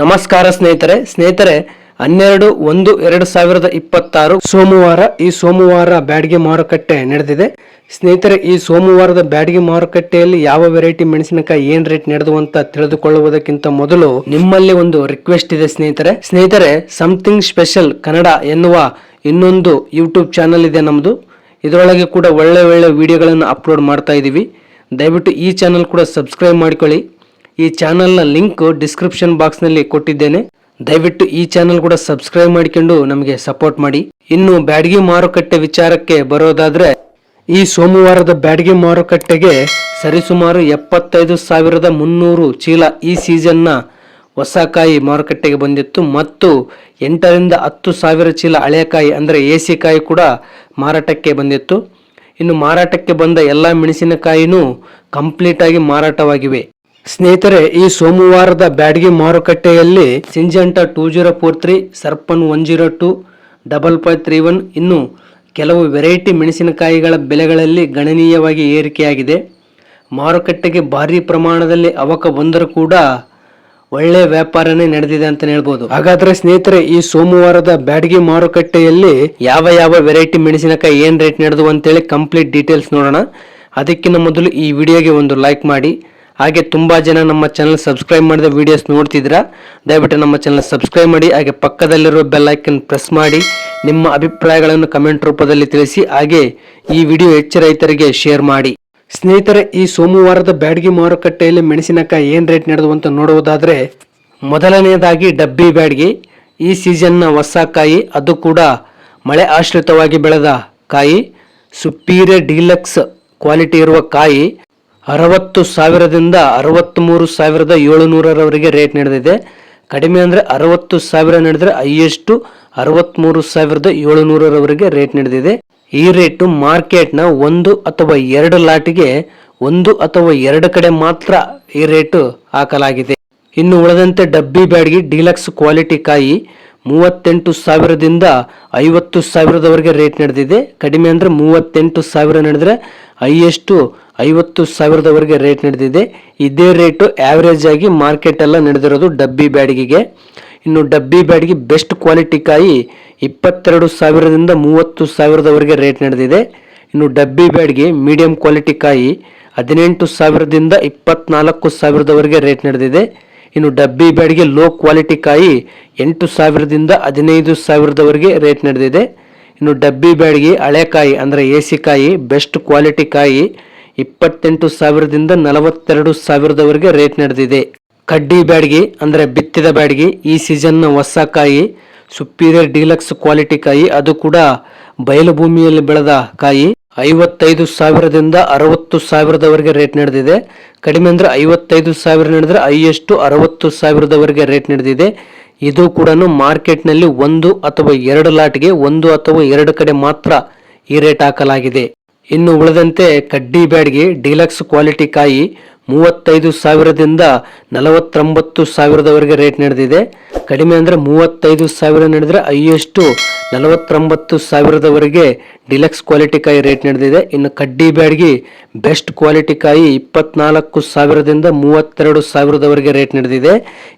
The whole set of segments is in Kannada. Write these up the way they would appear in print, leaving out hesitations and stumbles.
ನಮಸ್ಕಾರ ಸ್ನೇಹಿತರೆ 12/1/2026 ಸೋಮವಾರ ಈ ಸೋಮವಾರ ಬ್ಯಾಡಗಿ ಮಾರುಕಟ್ಟೆ ನಡೆದಿದೆ ಸ್ನೇಹಿತರೆ. ಈ ಸೋಮವಾರದ ಬ್ಯಾಡಗಿ ಮಾರುಕಟ್ಟೆಯಲ್ಲಿ ಯಾವ ವೆರೈಟಿ ಮೆಣಸಿನಕಾಯಿ ಏನ್ ರೇಟ್ ನಡೆದು ಅಂತ ತಿಳಿದುಕೊಳ್ಳುವುದಕ್ಕಿಂತ ಮೊದಲು ನಿಮ್ಮಲ್ಲಿ ಒಂದು ರಿಕ್ವೆಸ್ಟ್ ಇದೆ ಸ್ನೇಹಿತರೆ. ಸಮಥಿಂಗ್ ಸ್ಪೆಷಲ್ ಕನ್ನಡ ಎನ್ನುವ ಇನ್ನೊಂದು ಯೂಟ್ಯೂಬ್ ಚಾನಲ್ ಇದೆ ನಮ್ದು. ಇದರೊಳಗೆ ಕೂಡ ಒಳ್ಳೆ ವಿಡಿಯೋಗಳನ್ನು ಅಪ್ಲೋಡ್ ಮಾಡ್ತಾ ಇದೀವಿ. ದಯವಿಟ್ಟು ಈ ಚಾನಲ್ ಕೂಡ ಸಬ್ಸ್ಕ್ರೈಬ್ ಮಾಡಿಕೊಳ್ಳಿ. ಈ ಚಾನಲ್ನ ಲಿಂಕ್ ಡಿಸ್ಕ್ರಿಪ್ಷನ್ ಬಾಕ್ಸ್ ನಲ್ಲಿ ಕೊಟ್ಟಿದ್ದೇನೆ. ದಯವಿಟ್ಟು ಈ ಚಾನಲ್ ಕೂಡ ಸಬ್ಸ್ಕ್ರೈಬ್ ಮಾಡಿಕೊಂಡು ನಮಗೆ ಸಪೋರ್ಟ್ ಮಾಡಿ. ಇನ್ನು ಬ್ಯಾಡಗಿ ಮಾರುಕಟ್ಟೆ ವಿಚಾರಕ್ಕೆ ಬರೋದಾದ್ರೆ, ಈ ಸೋಮವಾರದ ಬ್ಯಾಡಗಿ ಮಾರುಕಟ್ಟೆಗೆ ಸರಿಸುಮಾರು 75,300 ಚೀಲ ಈ ಸೀಸನ್ನ ಹೊಸಕಾಯಿ ಮಾರುಕಟ್ಟೆಗೆ ಬಂದಿತ್ತು ಮತ್ತು 8ರಿಂದ 10,000 ಚೀಲ ಹಳೆಕಾಯಿ ಅಂದರೆ ಎಸಿ ಕಾಯಿ ಕೂಡ ಮಾರಾಟಕ್ಕೆ ಬಂದಿತ್ತು. ಇನ್ನು ಮಾರಾಟಕ್ಕೆ ಬಂದ ಎಲ್ಲ ಮೆಣಸಿನಕಾಯಿನೂ ಕಂಪ್ಲೀಟ್ ಆಗಿ ಮಾರಾಟವಾಗಿವೆ. ಸ್ನೇಹಿತರೆ, ಈ ಸೋಮವಾರದ ಬ್ಯಾಡಗಿ ಮಾರುಕಟ್ಟೆಯಲ್ಲಿ ಸಿಂಜೆಂಟಾ 2043, ಸರ್ಪನ್ 102, 5531 ಇನ್ನು ಕೆಲವು ವೆರೈಟಿ ಮೆಣಸಿನಕಾಯಿಗಳ ಬೆಲೆಗಳಲ್ಲಿ ಗಣನೀಯವಾಗಿ ಏರಿಕೆಯಾಗಿದೆ. ಮಾರುಕಟ್ಟೆಗೆ ಭಾರಿ ಪ್ರಮಾಣದಲ್ಲಿ ಅವಕ ಬಂದರೂ ಕೂಡ ಒಳ್ಳೆ ವ್ಯಾಪಾರನೇ ನಡೆದಿದೆ ಅಂತ ಹೇಳ್ಬೋದು. ಹಾಗಾದ್ರೆ ಸ್ನೇಹಿತರೆ, ಈ ಸೋಮವಾರದ ಬ್ಯಾಡಗಿ ಮಾರುಕಟ್ಟೆಯಲ್ಲಿ ಯಾವ ವೆರೈಟಿ ಮೆಣಸಿನಕಾಯಿ ಏನ್ ರೇಟ್ ನಡೆದು ಅಂತೇಳಿ ಕಂಪ್ಲೀಟ್ ಡೀಟೇಲ್ಸ್ ನೋಡೋಣ. ಅದಕ್ಕಿಂತ ಮೊದಲು ಈ ವಿಡಿಯೋಗೆ ಒಂದು ಲೈಕ್ ಮಾಡಿ. ಹಾಗೆ ತುಂಬಾ ಜನ ನಮ್ಮ ಚಾನಲ್ ಸಬ್ಸ್ಕ್ರೈಬ್ ಮಾಡಿದ ವಿಡಿಯೋಸ್ ನೋಡ್ತಿದ್ದೀರಾ, ದಯವಿಟ್ಟು ನಮ್ಮ ಚಾನಲ್ ಸಬ್ಸ್ಕ್ರೈಬ್ ಮಾಡಿ. ಹಾಗೆ ಪಕ್ಕದಲ್ಲಿರುವ ಬೆಲ್ ಐಕನ್ ಪ್ರೆಸ್ ಮಾಡಿ. ನಿಮ್ಮ ಅಭಿಪ್ರಾಯಗಳನ್ನು ಕಮೆಂಟ್ ರೂಪದಲ್ಲಿ ತಿಳಿಸಿ. ಹಾಗೆ ಈ ವಿಡಿಯೋ ಹೆಚ್ಚು ರೈತರಿಗೆ ಶೇರ್ ಮಾಡಿ. ಸ್ನೇಹಿತರೆ, ಈ ಸೋಮವಾರದ ಬ್ಯಾಡಗಿ ಮಾರುಕಟ್ಟೆಯಲ್ಲಿ ಮೆಣಸಿನಕಾಯಿ ಏನ್ ರೇಟ್ ನಡೆದು ಅಂತ ನೋಡುವುದಾದ್ರೆ, ಮೊದಲನೆಯದಾಗಿ ಡಬ್ಬಿ ಬ್ಯಾಡಗಿ ಈ ಸೀಸನ್ನ ಹೊಸ ಕಾಯಿ, ಅದು ಕೂಡ ಮಳೆ ಆಶ್ರಿತವಾಗಿ ಬೆಳೆದ ಕಾಯಿ. ಸುಪೀರಿಯರ್ ಡೀಲಕ್ಸ್ ಕ್ವಾಲಿಟಿ ಇರುವ ಕಾಯಿ 60,000ದಿಂದ 63,700ರವರೆಗೆ ರೇಟ್ ನಡೆದಿದೆ. ಕಡಿಮೆ ಅಂದರೆ 60,000 ನಡೆದರೆ ಹೈಯೆಸ್ಟ್ 63,700ರವರೆಗೆ ರೇಟ್ ನಡೆದಿದೆ. ಈ ರೇಟು ಮಾರ್ಕೆಟ್ನ 1 ಅಥವಾ 2 ಲಾಟಿಗೆ 1 ಅಥವಾ 2 ಕಡೆ ಮಾತ್ರ ಈ ರೇಟು ಹಾಕಲಾಗಿದೆ. ಇನ್ನು ಉಳಿದಂತೆ ಡಬ್ಬಿ ಬ್ಯಾಡಗಿ ಡೀಲಕ್ಸ್ ಕ್ವಾಲಿಟಿ ಕಾಯಿ 38,000ದಿಂದ 50,000ರವರೆಗೆ ರೇಟ್ ನಡೆದಿದೆ. ಕಡಿಮೆ ಅಂದರೆ 38,000 ನಡೆದರೆ ಹೈಯೆಸ್ಟ್ 50,000ರವರೆಗೆ ರೇಟ್ ನಡೆದಿದೆ. ಇದೇ ರೇಟು ಆವರೇಜ್ ಆಗಿ ಮಾರ್ಕೆಟ್ ಎಲ್ಲ ನಡೆದಿರೋದು ಡಬ್ಬಿ ಬ್ಯಾಡಗಿಗೆ. ಇನ್ನು ಡಬ್ಬಿ ಬ್ಯಾಡಗಿ ಬೆಸ್ಟ್ ಕ್ವಾಲಿಟಿ ಕಾಯಿ 22,000ದಿಂದ 30,000ರವರೆಗೆ ರೇಟ್ ನಡೆದಿದೆ. ಇನ್ನು ಡಬ್ಬಿ ಬ್ಯಾಡಗಿ ಮೀಡಿಯಂ ಕ್ವಾಲಿಟಿ ಕಾಯಿ 18,000ದಿಂದ 24,000ರವರೆಗೆ ರೇಟ್ ನಡೆದಿದೆ. ಇನ್ನು ಡಬ್ಬಿ ಬ್ಯಾಡಗಿ ಲೋ ಕ್ವಾಲಿಟಿ ಕಾಯಿ 8,000ದಿಂದ 15,000ರವರೆಗೆ ರೇಟ್ ನಡೆದಿದೆ. ಇನ್ನು ಡಬ್ಬಿ ಬ್ಯಾಡಗಿ ಹಳೆಕಾಯಿ ಅಂದರೆ ಎಸಿ ಕಾಯಿ ಬೆಸ್ಟ್ ಕ್ವಾಲಿಟಿ ಕಾಯಿ 28,000ದಿಂದ 42,000ರವರೆಗೆ ರೇಟ್ ನಡೆದಿದೆ. ಕಡ್ಡಿ ಬ್ಯಾಡಗಿ ಅಂದರೆ ಬಿತ್ತಿದ ಬ್ಯಾಡಗಿ ಈ ಸೀಸನ್ನ ಹೊಸ ಕಾಯಿ ಸುಪೀರಿಯರ್ ಡೀಲಕ್ಸ್ ಕ್ವಾಲಿಟಿ ಕಾಯಿ, ಅದು ಕೂಡ ಬಯಲು ಭೂಮಿಯಲ್ಲಿ ಬೆಳೆದ ಕಾಯಿ 55,000ದಿಂದ 60,000ರವರೆಗೆ ರೇಟ್ ನಡೆದಿದೆ. ಕಡಿಮೆ ಅಂದರೆ 55,000 ನಡೆದರೆ ಹೈಯೆಸ್ಟ್ 60,000ರವರೆಗೆ ರೇಟ್ ನಡೆದಿದೆ. ಇದು ಕೂಡ ಮಾರ್ಕೆಟ್ನಲ್ಲಿ 1 ಅಥವಾ 2 ಲಾಟ್ಗೆ 1 ಅಥವಾ 2 ಕಡೆ ಮಾತ್ರ ಈ ರೇಟ್ ಹಾಕಲಾಗಿದೆ. ಇನ್ನು ಉಳಿದಂತೆ ಕಡ್ಡಿ ಬ್ಯಾಡಗಿ ಡೀಲಕ್ಸ್ ಕ್ವಾಲಿಟಿ ಕಾಯಿ 35,000ದಿಂದ 49,000ರವರೆಗೆ ರೇಟ್ ನಡೆದಿದೆ. ಕಡಿಮೆ ಅಂದರೆ 35,000 ನಡೆದರೆ ಹೈಯೆಸ್ಟ್ 49,000ರವರೆಗೆ ಡಿಲಕ್ಸ್ ಕ್ವಾಲಿಟಿ ಕಾಯಿ ರೇಟ್ ನಡೆದಿದೆ. ಇನ್ನು ಕಡ್ಡಿ ಬ್ಯಾಡಗಿ ಬೆಸ್ಟ್ ಕ್ವಾಲಿಟಿ ಕಾಯಿ 24,000ದಿಂದ 32,000ರವರೆಗೆ ರೇಟ್ ನಡೆದಿದೆ.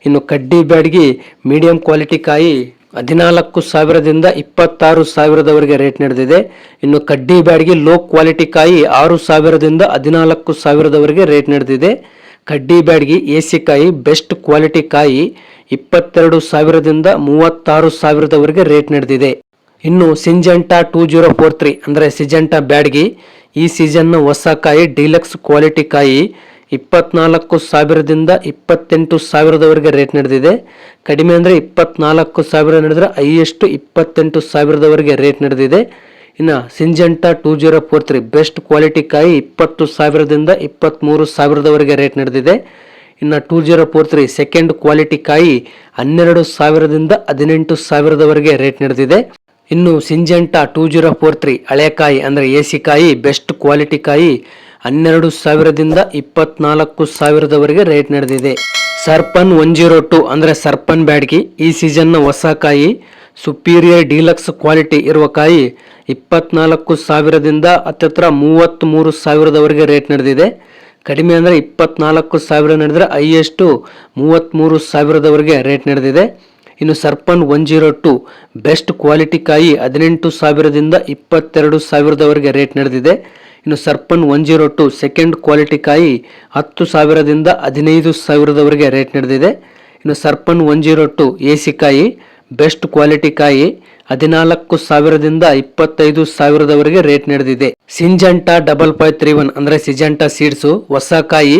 ಇನ್ನು ಕಡ್ಡಿ ಬ್ಯಾಡಗಿ ಮೀಡಿಯಂ ಕ್ವಾಲಿಟಿ ಕಾಯಿ 14,000ದಿಂದ 26,000ರವರೆಗೆ ರೇಟ್ ನಡೆದಿದೆ. ಇನ್ನು ಕಡ್ಡಿ ಬ್ಯಾಡಗಿ ಲೋ ಕ್ವಾಲಿಟಿ ಕಾಯಿ 6,000ದಿಂದ 14,000ರವರೆಗೆ ರೇಟ್ ನಡೆದಿದೆ. ಕಡ್ಡಿ ಬ್ಯಾಡಗಿ ಎಸಿ ಕಾಯಿ ಬೆಸ್ಟ್ ಕ್ವಾಲಿಟಿ ಕಾಯಿ 22,000ದಿಂದ 36,000ರವರೆಗೆ ರೇಟ್ ನಡೆದಿದೆ. ಇನ್ನು ಸಿಂಜೆಂಟಾ 2043 ಅಂದರೆ ಸಿಂಜೆಂಟಾ ಬ್ಯಾಡಗಿ ಈ ಸೀಸನ್ನ ಹೊಸ ಕಾಯಿ ಡೀಲಕ್ಸ್ ಕ್ವಾಲಿಟಿ ಕಾಯಿ 24,000ದಿಂದ 28,000ರವರೆಗೆ ರೇಟ್ ನಡೆದಿದೆ. ಕಡಿಮೆ ಅಂದರೆ 24,000 ನಡೆದರೆ ಹೈಯೆಸ್ಟ್ 28,000ರವರೆಗೆ ರೇಟ್ ನಡೆದಿದೆ. ಇನ್ನು ಸಿಂಜೆಂಟಾ 2043 ಬೆಸ್ಟ್ ಕ್ವಾಲಿಟಿ ಕಾಯಿ 20,000ದಿಂದ 23,000ರವರೆಗೆ ರೇಟ್ ನಡೆದಿದೆ. ಇನ್ನು 2043 ಸೆಕೆಂಡ್ ಕ್ವಾಲಿಟಿ ಕಾಯಿ 12,000ದಿಂದ 18,000ರವರೆಗೆ ರೇಟ್ ನಡೆದಿದೆ. ಇನ್ನು ಸಿಂಜೆಂಟಾ 2043 ಹಳೆಕಾಯಿ ಅಂದರೆ ಎಸಿ ಕಾಯಿ ಬೆಸ್ಟ್ ಕ್ವಾಲಿಟಿ ಕಾಯಿ 12,000ದಿಂದ 24,000ರವರೆಗೆ ರೇಟ್ ನಡೆದಿದೆ. ಸರ್ಪನ್ 102 ಅಂದರೆ ಸರ್ಪನ್ ಬ್ಯಾಡಗಿ ಈ ಸೀಸನ್ನ ಹೊಸ ಕಾಯಿ ಸುಪೀರಿಯರ್ ಡೀಲಕ್ಸ್ ಕ್ವಾಲಿಟಿ ಇರುವ ಕಾಯಿ 24,000ದಿಂದ ಹತ್ತಿರ 33,000ರವರೆಗೆ ರೇಟ್ ನಡೆದಿದೆ. ಕಡಿಮೆ ಅಂದರೆ 24,000 ನಡೆದರೆ ಹೈಯೆಸ್ಟು 33,000ದವರೆಗೆ ರೇಟ್ ನಡೆದಿದೆ. ಇನ್ನು ಸರ್ಪನ್ 102 ಬೆಸ್ಟ್ ಕ್ವಾಲಿಟಿ ಕಾಯಿ 18,000ದಿಂದ 22,000ದವರೆಗೆ ರೇಟ್ ನಡೆದಿದೆ. ಇನ್ನು ಸರ್ಪನ್ 102 ಸೆಕೆಂಡ್ ಕ್ವಾಲಿಟಿ ಕಾಯಿ 10,000ದಿಂದ 15,000ದವರೆಗೆ ರೇಟ್ ನಡೆದಿದೆ. ಇನ್ನು ಸರ್ಪನ್ 102 ಎಸಿ ಕಾಯಿ ಬೆಸ್ಟ್ ಕ್ವಾಲಿಟಿ ಕಾಯಿ 14,000ದಿಂದ 25,000ದವರೆಗೆ ರೇಟ್ ನಡೆದಿದೆ. ಸಿಂಜಂಟಾ 5531 ಅಂದರೆ ಸಿಜಂಟಾ ಸೀಡ್ಸು ಹೊಸ ಕಾಯಿ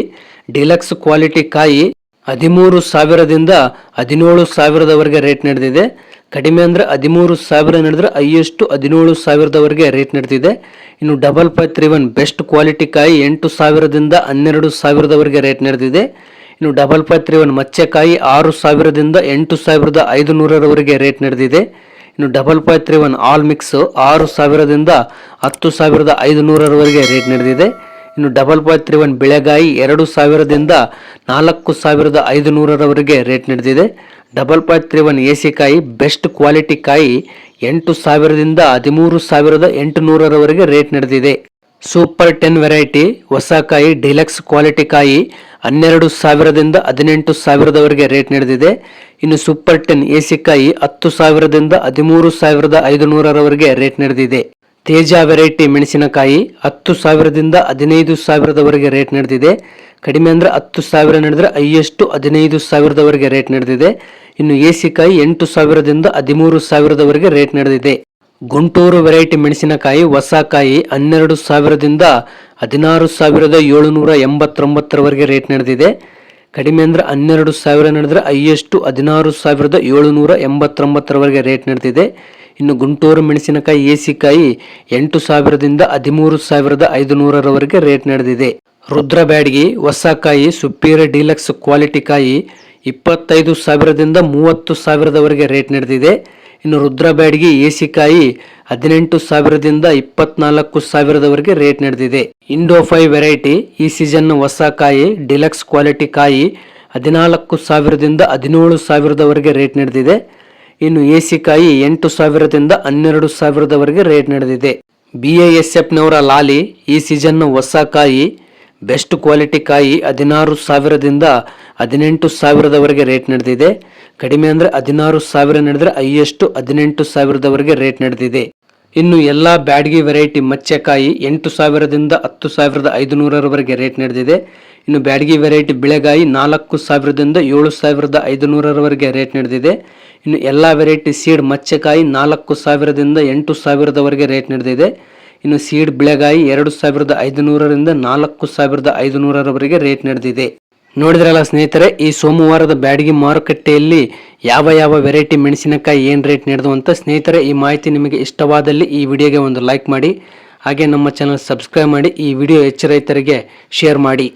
ಡಿಲಕ್ಸ್ ಕ್ವಾಲಿಟಿ ಕಾಯಿ 13,000ದಿಂದ 17,000ದವರೆಗೆ ರೇಟ್ ನಡೆದಿದೆ. ಕಡಿಮೆ ಅಂದರೆ 13,000 ನಡೆದರೆ ಹೈಯೆಸ್ಟು 17,000ದವರೆಗೆ ರೇಟ್ ನಡೆದಿದೆ. ಇನ್ನು 5531 ಬೆಸ್ಟ್ ಕ್ವಾಲಿಟಿ ಕಾಯಿ 8,000ದಿಂದ 12,000ದವರೆಗೆ ರೇಟ್ ನಡೆದಿದೆ. ಇನ್ನು 5531 ಮಚ್ಚೆಕಾಯಿ 6,000ದಿಂದ 8,500ರವರೆಗೆ ರೇಟ್ ನಡೆದಿದೆ. ಇನ್ನು 5531 ಆಲ್ ಮಿಕ್ಸ್ 6,000ದಿಂದ 10,500ರವರೆಗೆ ರೇಟ್ ನಡೆದಿದೆ. ಇನ್ನು 5531 ಬೆಳೆಗಾಯಿ 2,000ದಿಂದ 4,500ರವರೆಗೆ ರೇಟ್ ನಡೆದಿದೆ. 5531 ಎಸಿ ಕಾಯಿ ಬೆಸ್ಟ್ ಕ್ವಾಲಿಟಿ ಕಾಯಿ 8,000ದಿಂದ 13,800ರವರೆಗೆ ರೇಟ್ ನಡೆದಿದೆ. ಸೂಪರ್ 10 ವೆರೈಟಿ ಹೊಸ ಕಾಯಿ ಡಿಲಕ್ಸ್ ಕ್ವಾಲಿಟಿ ಕಾಯಿ 12,000ದಿಂದ 18,000ದವರೆಗೆ ರೇಟ್ ನಡೆದಿದೆ. ಇನ್ನು ಸೂಪರ್ 10 ಎಸಿ ಕಾಯಿ 10,000ದಿಂದ 13,500ರವರೆಗೆ ರೇಟ್ ನಡೆದಿದೆ. ತೇಜ ವೆರೈಟಿ ಮೆಣಸಿನಕಾಯಿ 10,000ದಿಂದ 15,000ದವರೆಗೆ ರೇಟ್ ನಡೆದಿದೆ. ಕಡಿಮೆ ಅಂದರೆ 10,000 ನಡೆದರೆ ಹೈಯೆಸ್ಟು 15,000ದವರೆಗೆ ರೇಟ್ ನಡೆದಿದೆ. ಇನ್ನು ಎಸಿ ಕಾಯಿ 8,000ದಿಂದ 13,000ದವರೆಗೆ ರೇಟ್ ನಡೆದಿದೆ. ಗುಂಟೂರು ವೆರೈಟಿ ಮೆಣಸಿನಕಾಯಿ ಹೊಸ ಕಾಯಿ 12,000ದಿಂದ 16,789ರವರೆಗೆ ರೇಟ್ ನಡೆದಿದೆ. ಕಡಿಮೆ ಅಂದರೆ 12,000 ನಡೆದರೆ ಹೈಯೆಸ್ಟು 16,789ರವರೆಗೆ ರೇಟ್ ನಡೆದಿದೆ. ಇನ್ನು ಗುಂಟೂರು ಮೆಣಸಿನಕಾಯಿ ಎಸಿ ಕಾಯಿ 8,000ದಿಂದ 13,500ರವರೆಗೆ ರೇಟ್ ನಡೆದಿದೆ. ರುದ್ರ ಬ್ಯಾಡಗಿ ಹೊಸ ಕಾಯಿ ಸುಪೀರಿಯರ್ ಡಿಲಕ್ಸ್ ಕ್ವಾಲಿಟಿ ಕಾಯಿ 25,000ದಿಂದ 30,000ದವರೆಗೆ ರೇಟ್ ನಡೆದಿದೆ. ಇನ್ನು ರುದ್ರ ಬ್ಯಾಡಗಿ ಎಸಿ ಕಾಯಿ 18,000ದಿಂದ 24,000ದವರೆಗೆ ರೇಟ್ ನಡೆದಿದೆ. ಇಂಡೋ 5 ವೆರೈಟಿ ಈ ಸೀಸನ್ ಹೊಸ ಕಾಯಿ ಡಿಲಕ್ಸ್ ಕ್ವಾಲಿಟಿ ಕಾಯಿ 14,000ದಿಂದ 17,000ದವರೆಗೆ ರೇಟ್ ನಡೆದಿದೆ. ಇನ್ನು ಎಸಿ ಕಾಯಿ 8,000ದಿಂದ 12,000ದವರೆಗೆ ರೇಟ್ ನಡೆದಿದೆ. BASFನವರ ಲಾಲಿ ಈ ಸೀಸನ್ ಹೊಸ ಕಾಯಿ ಬೆಸ್ಟ್ ಕ್ವಾಲಿಟಿ ಕಾಯಿ 16,000ದಿಂದ 18,000ದವರೆಗೆ ರೇಟ್ ನಡೆದಿದೆ. ಕಡಿಮೆ ಅಂದರೆ 16,000 ನಡೆದರೆ ಹೈಯೆಸ್ಟು 18,000ದವರೆಗೆ ರೇಟ್ ನಡೆದಿದೆ. ಇನ್ನು ಎಲ್ಲ ಬ್ಯಾಡಗಿ ವೆರೈಟಿ ಮಚ್ಚೆಕಾಯಿ 8,000ದಿಂದ 10,500ರವರೆಗೆ ರೇಟ್ ನಡೆದಿದೆ. ಇನ್ನು ಬ್ಯಾಡಗಿ ವೆರೈಟಿ ಬಿಳೆಗಾಯಿ 4,000ದಿಂದ 7,500ರವರೆಗೆ ರೇಟ್ ನಡೆದಿದೆ. ಇನ್ನು ಎಲ್ಲ ವೆರೈಟಿ ಸೀಡ್ ಮಚ್ಚೆಕಾಯಿ 4,000ದಿಂದ 8,000ದವರೆಗೆ ರೇಟ್ ನಡೆದಿದೆ. ಇನ್ನು ಸೀಡ್ ಬಿಳೆಗಾಯಿ 2,500ರಿಂದ 4,500ರವರೆಗೆ ರೇಟ್ ನಡೆದಿದೆ. ನೋಡಿದ್ರಲ್ಲ ಸ್ನೇಹಿತರೆ, ಈ ಸೋಮವಾರದ ಬ್ಯಾಡಗಿ ಮಾರುಕಟ್ಟೆಯಲ್ಲಿ ಯಾವ ವೆರೈಟಿ ಮೆಣಸಿನಕಾಯಿ ಏನು ರೇಟ್ ನಡೆದು ಅಂತ. ಸ್ನೇಹಿತರೆ, ಈ ಮಾಹಿತಿ ನಿಮಗೆ ಇಷ್ಟವಾದಲ್ಲಿ ಈ ವಿಡಿಯೋಗೆ ಒಂದು ಲೈಕ್ ಮಾಡಿ, ಹಾಗೆ ನಮ್ಮ ಚಾನಲ್ ಸಬ್ಸ್ಕ್ರೈಬ್ ಮಾಡಿ, ಈ ವಿಡಿಯೋ ಹೆಚ್ಚು ರೈತರಿಗೆ ಶೇರ್ ಮಾಡಿ.